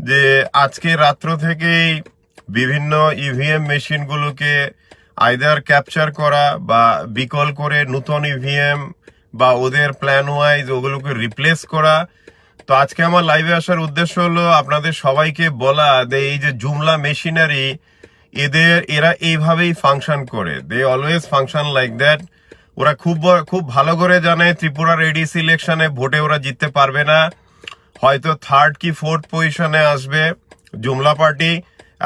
যে আজকে রাত্র থেকেই বিভিন্ন ইভিএম মেশিনগুলোকে আইদার ক্যাপচার করা বা বিকল করে নতুন ইভিএম বা ওদের প্ল্যান ওয়াইজ ওগুলোকে রিপ্লেস করা। তো আজকে আমার লাইভে আসার উদ্দেশ্য হলো আপনাদের সবাইকে বলা যে এই যে জুমলা মেশিনারি এরা এইভাবেই ফাংশন করে, they always function like that. ওরা খুব ভালো করে জানে ত্রিপুরার এডিসি ইলেকশনে ভোটে ওরা জিততে পারবে না, হয়তো 3rd কি 4th পজিশনে আসবে জুমলা পার্টি,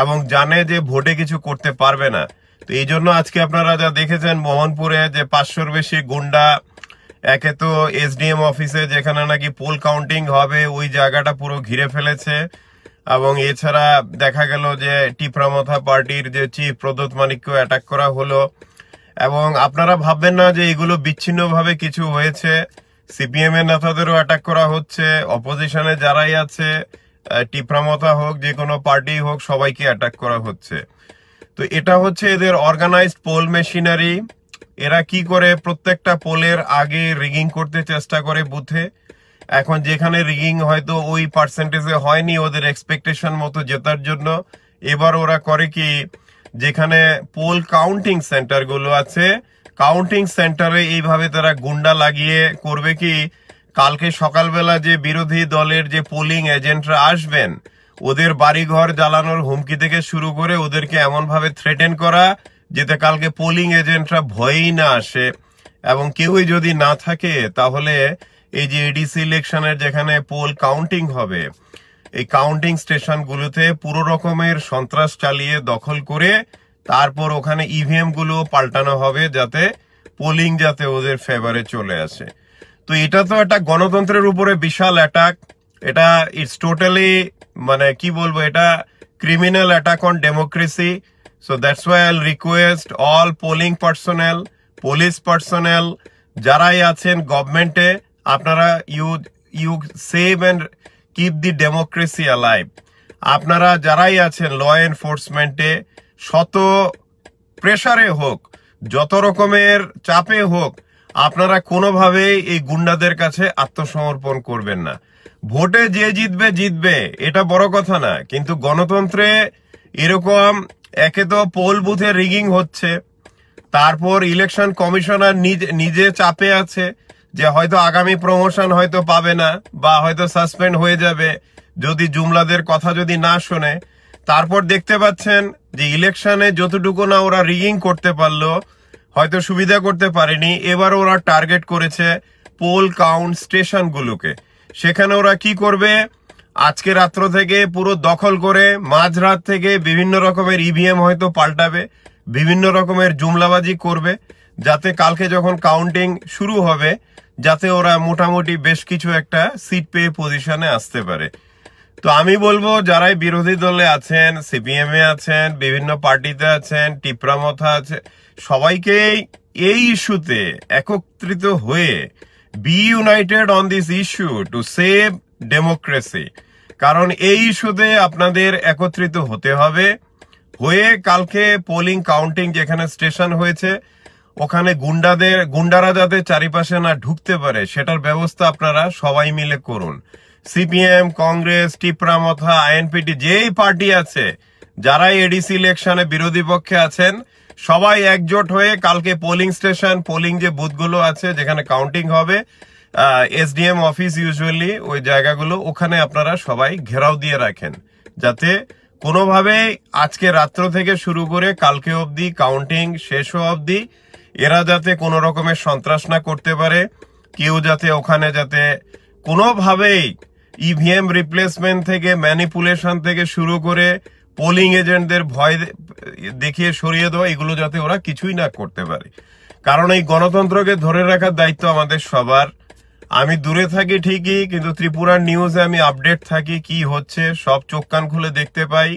এবং জানে যে ভোটে কিছু করতে পারবে না। তো এই জন্য আজকে আপনারা যা দেখেছেন মোহনপুরে যে 500-র বেশি গুন্ডা একে তো এসডিএম অফিসে যেখানে নাকি পোল কাউন্টিং হবে ওই জায়গাটা পুরো ঘিরে ফেলেছে, এবং এছাড়া দেখা গেল যে টিপ্রামথা পার্টির যে চিফ প্রদোত মানিককে অ্যাটাক করা হলো। এবং আপনারা ভাববেন না যে এগুলো বিচ্ছিন্নভাবে কিছু হয়েছে, সিপিএম এর নেতাদেরও অ্যাটাক করা হচ্ছে, অপোজিশনে যারাই আছে টিপ্রামথা হোক যে কোনো পার্টি হোক সবাইকে অ্যাটাক করা হচ্ছে। তো এটা হচ্ছে এদের অর্গানাইজড পোল মেশিনারি। এরা কি করে প্রত্যেকটা পোলের আগে রিগিং করতে চেষ্টা করে বুথে। এখন যেখানে রিগিং হয়তো ওই পার্সেন্টেজে হয়নি ওদের এক্সপেকটেশন মতো জেতার জন্য, এবার ওরা করে কি যেখানে পোল কাউন্টিং সেন্টার গুলো আছে কাউন্টিং সেন্টারে এইভাবে তারা গুন্ডা লাগিয়ে করবে কি কালকে সকালবেলা যে বিরোধী দলের যে পোলিং এজেন্টরা আসবেন ওদের বাড়িঘর জ্বালানোর হুমকি থেকে শুরু করে ওদেরকে এমন ভাবে থ্রেটেন করা যাতে কালকে পোলিং এজেন্টরা ভয়েই না আসে, এবং কেউই যদি না থাকে তাহলে এই যে এডিসি ইলেকশনের যেখানে পোল কাউন্টিং হবে এই কাউন্টিং স্টেশনগুলোতে পুরো রকমের সন্ত্রাস চালিয়ে দখল করে তারপর ওখানে ইভিএম গুলো পাল্টানো হবে যাতে পোলিং যাতে ওদের ফেভারে চলে আসে। তো এটা তো একটা গণতন্ত্রের উপরে বিশাল অ্যাটাক। এটা ইটস টোটালি মানে কি বলবো, এটা criminal attack on democracy. So that's why I request all polling personnel, police personnel যারাই আছেন গভর্নমেন্টে, আপনারা you save and keep the democracy alive. আপনারা যারাই আছেন ল এনফোর্সমেন্টে শত প্রেসারে হোক যত রকমের চাপে হোক আপনারা কোনোভাবেই এই গুন্ডাদের কাছে আত্মসমর্পণ করবেন না। ভোটে যে জিতবে জিতবে এটা বড় কথা না, কিন্তু গণতন্ত্রে এরকম একে তো পোল বুথে রিগিং হচ্ছে, তারপর ইলেকশন কমিশনার নিজে চাপে আছে যে হয়তো আগামী প্রমোশন হয়তো পাবে না বা হয়তো সাসপেন্ড হয়ে যাবে যদি জুমলাদের কথা যদি না শোনে। তারপর দেখতে পাচ্ছেন যে ইলেকশনে যতটুকু না ওরা রিগিং করতে পারলো হয়তো সুবিধা করতে পারেনি, এবার ওরা টার্গেট করেছে পোল কাউন্ট স্টেশনগুলোকে। সেখানে ওরা কি করবে, আজকে রাত্র থেকে পুরো দখল করে মাঝরাত থেকে বিভিন্ন রকমের ইভিএম হয়তো পাল্টাবে, বিভিন্ন রকমের জুমলাবাজি করবে যাতে কালকে যখন কাউন্টিং শুরু হবে যাতে ওরা মোটামুটি বেশ কিছু একটা সিট পেয়ে পজিশনে আসতে পারে। তো আমি বলবো যারাই বিরোধী দলে আছেন, সিপিএম এ আছেন, বিভিন্ন পার্টিতে আছেন, টিপ্রামথা আছে, সবাইকে এই ইস্যুতে একত্রিত হয়ে B United on this issue to save democracy. কারণ এই ইস্যুতে আপনাদের একত্রিত হতে হবে, হয়ে কালকে পোলিং কাউন্টিং যেখানে স্টেশন হয়েছে ওখানে গুন্ডারা যাতে চারিপাশে না ঢুকতে পারে সেটার ব্যবস্থা আপনারা সবাই মিলে করুন। সিপিএম, কংগ্রেস, টিপ্রামথা, আইএনপিটি যেই পার্টি আছে যারাই এডিসি ইলেকশনে বিরোধী পক্ষে আছেন সবাই একজোট হয়ে কালকে পোলিং স্টেশন, পোলিং যে বুথগুলো আছে যেখানে কাউন্টিং হবে এসডিএম অফিস ইউজুয়ালি ওই জায়গাগুলো ওখানে আপনারা সবাই ঘেরাও দিয়ে রাখেন যাতে কোনোভাবে আজকে রাত্র থেকে শুরু করে কালকে অবধি কাউন্টিং শেষ হওয়া অবধি এরা যাতে কোনো রকমের সন্ত্রাস না করতে পারে, কেউ যাতে ওখানে যাতে কোনোভাবেই ইভিএম রিপ্লেসমেন্ট থেকে ম্যানিপুলেশন থেকে শুরু করে পোলিং এজেন্টদের ভয় দেখিয়ে সরিয়ে দেওয়া এগুলো যাতে ওরা কিছুই না করতে পারে। কারণ এই গণতন্ত্রকে ধরে রাখার দায়িত্ব আমাদের সবার। আমি দূরে থাকি ঠিকই, কিন্তু ত্রিপুরার নিউজে আমি আপডেট থাকি, কি হচ্ছে সব চোখ কান খুলে দেখতে পাই।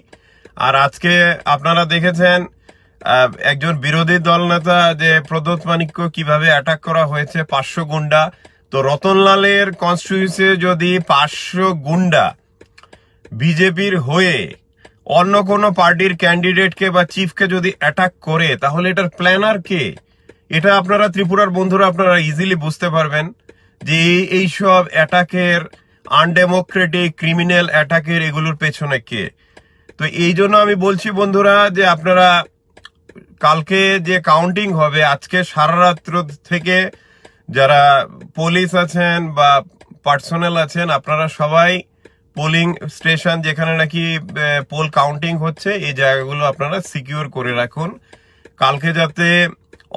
আর আজকে আপনারা দেখেছেন একজন বিরোধী দল নেতা যে প্রদোত মানিক্য কিভাবে অ্যাটাক করা হয়েছে 500 গুন্ডা। তো রতনলালের কনস্টিটিউয়েন্সি যদি 500 গুন্ডা বিজেপির হয়ে অন্য কোনো পার্টির ক্যান্ডিডেটকে বা চিফকে যদি অ্যাটাক করে তাহলে এটার প্ল্যানার কে? এটা আপনারা ত্রিপুরার বন্ধুরা আপনারা ইজিলি বুঝতে পারবেন যে এইসব অ্যাটাকের আনডেমোক্রেটিক ক্রিমিনাল অ্যাটাকের এগুলোর পেছনে কে? তো এই জন্য আমি বলছি বন্ধুরা যে আপনারা কালকে যে কাউন্টিং হবে, আজকে সারা রাত্র থেকে যারা পুলিশ আছেন বা পার্সোনাল আছেন, আপনারা সবাই পোলিং স্টেশন যেখানে নাকি পোল কাউন্টিং হচ্ছে এই জায়গাগুলো আপনারা সিকিউর করে রাখুন। কালকে যাতে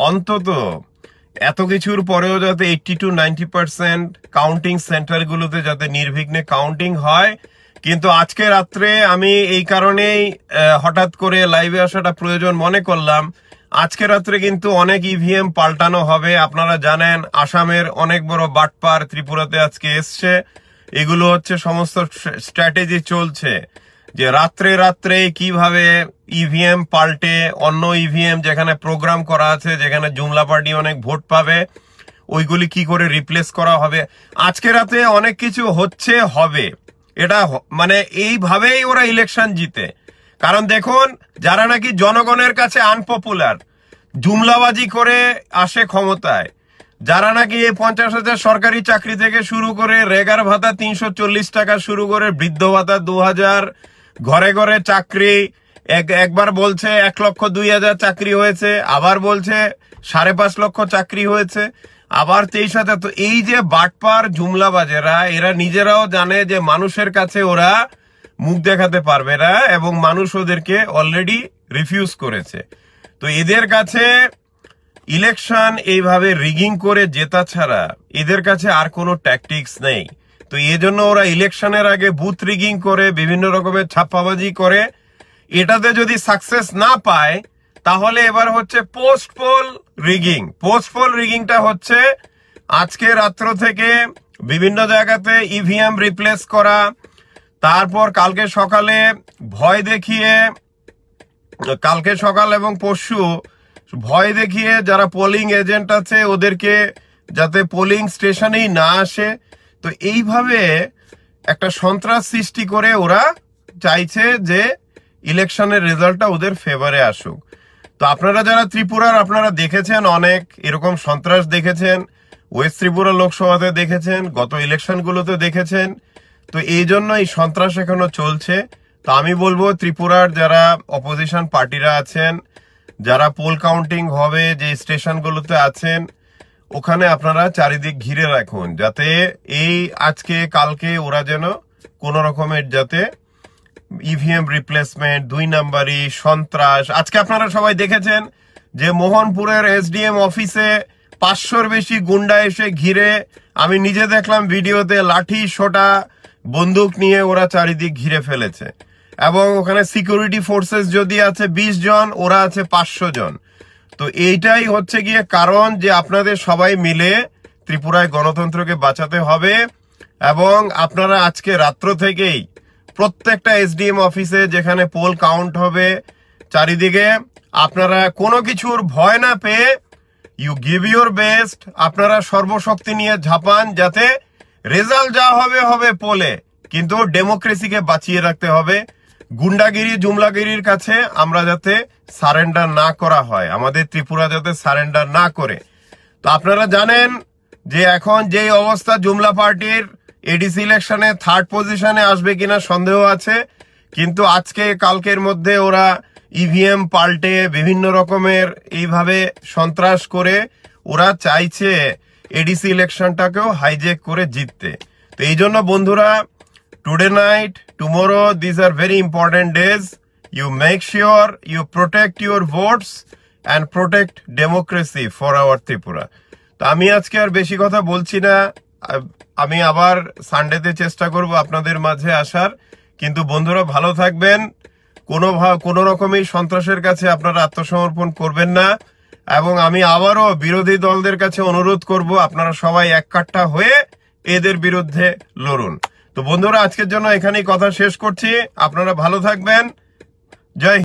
অন্তত এত কিছুর পরেও যাতে 80 to 90% কাউন্টিং সেন্টারগুলোতে যাতে নির্বিঘ্নে কাউন্টিং হয়। কিন্তু আজকে রাত্রে আমি এই কারণেই হঠাৎ করে লাইভে আসাটা প্রয়োজন মনে করলাম, আজকে রাত্রে কিন্তু অনেক ইভিএম পাল্টানো হবে। আপনারা জানেন আসামের অনেক বড় বাটপার ত্রিপুরাতে আজকে এসছে। এগুলো হচ্ছে সমস্ত স্ট্র্যাটেজি চলছে যে রাত্রে রাত্রে কিভাবে ইভিএম পাল্টে অন্য ইভিএম যেখানে প্রোগ্রাম করা আছে, যেখানে জুমলা পার্টি অনেক ভোট পাবে, ওইগুলি কি করে রিপ্লেস করা হবে। আজকে রাতে অনেক কিছু হচ্ছে, হবে। এটা মানে এইভাবেই ওরা ইলেকশন জিতে। কারণ দেখুন, যারা নাকি জনগণের কাছে আনপপুলার, জুমলাবাজি করে আসে ক্ষমতায়, যারা নাকি 50,000 সরকারি চাকরি থেকে শুরু করে রেগার ভাতা 340 টাকা শুরু করে বৃদ্ধ ভাতা 2000, ঘরে ঘরে চাকরি, একবার বলছে 1,02,000 চাকরি হয়েছে, আবার বলছে 5.5 লক্ষ চাকরি হয়েছে, আবার 23,000। তো এই যে বাটপার জুমলাবাজেরা, এরা নিজেরাও জানে যে মানুষের কাছে ওরা মুখ দেখাতে পারবে না এবং মানুষ ওদেরকে অলরেডি রিফিউজ করেছে। তো এদের কাছে ইলেকশন এইভাবে রিগিং করে জেতা ছাড়া এদের কাছে আর কোনো ট্যাকটিক্স নেই। তো এই জন্য ওরা ইলেকশনের আগে বুথ রিগিং করে, বিভিন্ন রকমের ছাপ্পাবাজি করে। এটাতে যদি সাকসেস না পায় তাহলে এবার হচ্ছে post poll rigging. Post poll রিগিংটা হচ্ছে আজকে রাত্র থেকে বিভিন্ন জায়গাতে ইভিএম রিপ্লেস করা, তারপর কালকে সকালে ভয় দেখিয়ে, কালকে সকাল এবং পরশু ভয় দেখিয়ে যারা পোলিং এজেন্ট আছে ওদেরকে যাতে পোলিং স্টেশনেই না আসে। তো এইভাবে একটা সন্ত্রাস সৃষ্টি করে ওরা চাইছে যে ইলেকশনের রেজাল্টটা ওদের ফেভারে আসুক। তো আপনারা যারা ত্রিপুরার, আপনারা দেখেছেন অনেক এরকম সন্ত্রাস দেখেছেন, ওয়েস্ট ত্রিপুরা লোকসভাতে দেখেছেন, গত ইলেকশনগুলোতে দেখেছেন। তো এই জন্য এই সন্ত্রাস এখনো চলছে। তো আমি বলবো ত্রিপুরার যারা অপোজিশন পার্টিরা আছেন, যারা পোল কাউন্টিং হবে যে স্টেশনগুলোতে আছেন, ওখানে আপনারা চারিদিক ঘিরে রাখুন যাতে এই আজকে কালকে ওরা যেন কোন রকমের যাতে ইভিএম রিপ্লেসমেন্ট, 2 নাম্বারি, সন্ত্রাস। আজকে আপনারা সবাই দেখেছেন যে মোহনপুরের এসডিএম অফিসে 500-র বেশি গুন্ডা এসে ঘিরে, আমি নিজে দেখলাম ভিডিওতে, লাঠি সোটা বন্দুক নিয়ে ওরা চারিদিক ঘিরে ফেলেছে। এবং ওখানে সিকিউরিটি ফোর্সেস যদি আছে 20 জন, ওরা আছে 500 জন। তো এইটাই হচ্ছে গিয়ে কারণ যে আপনাদের সবাই মিলে ত্রিপুরায় গণতন্ত্রকে বাঁচাতে হবে। এবং আপনারা আজকে রাত্র থেকেই প্রত্যেকটা এসডিএম অফিসে যেখানে পোল কাউন্ট হবে চারিদিকে আপনারা কোনো কিছুর ভয় না পেয়ে ইউ গিভ ইউর বেস্ট, আপনারা সর্বশক্তি নিয়ে ঝাঁপান যাতে রেজাল্ট যা হবে হবে পোলে, কিন্তু ডেমোক্রেসিকে বাঁচিয়ে রাখতে হবে। গুন্ডাগিরি জুমলাগিরির কাছে আমরা যাতে সারেন্ডার না করা হয়, আমাদের ত্রিপুরা যাতে সারেন্ডার না করে। তো আপনারা জানেন যে এখন যেই অবস্থা, জুমলা পার্টির এডিসি ইলেকশনে 3rd পজিশনে আসবে কিনা সন্দেহ আছে, কিন্তু আজকে কালকের মধ্যে ওরা ইভিএম পাল্টে বিভিন্ন রকমের এইভাবে সন্ত্রাস করে ওরা চাইছে এডিসি ইলেকশনটাকেও হাইজ্যাক করে জিততে। তো এই জন্য বন্ধুরা, today night, tomorrow, this are very important days. You make sure you protect your votes and protect democracy for our Tripura. তো আমি আজকে আর বেশি কথা বলছি না, আমি আবার সানডেতে চেষ্টা করব আপনাদের মাঝে আসার। কিন্তু বন্ধুরা ভালো থাকবেন, কোনো রকমই সন্ত্রাসের কাছে আপনারা আত্মসমর্পণ করবেন না। এবং আমি আবারও বিরোধী দলদের কাছে অনুরোধ করব আপনারা সবাই এককাট্টা হয়ে এদের বিরুদ্ধে লড়ুন। তো বন্ধুরা আজকের জন্য এখানেই কথা শেষ করছি, আপনারা ভালো থাকবেন। জয়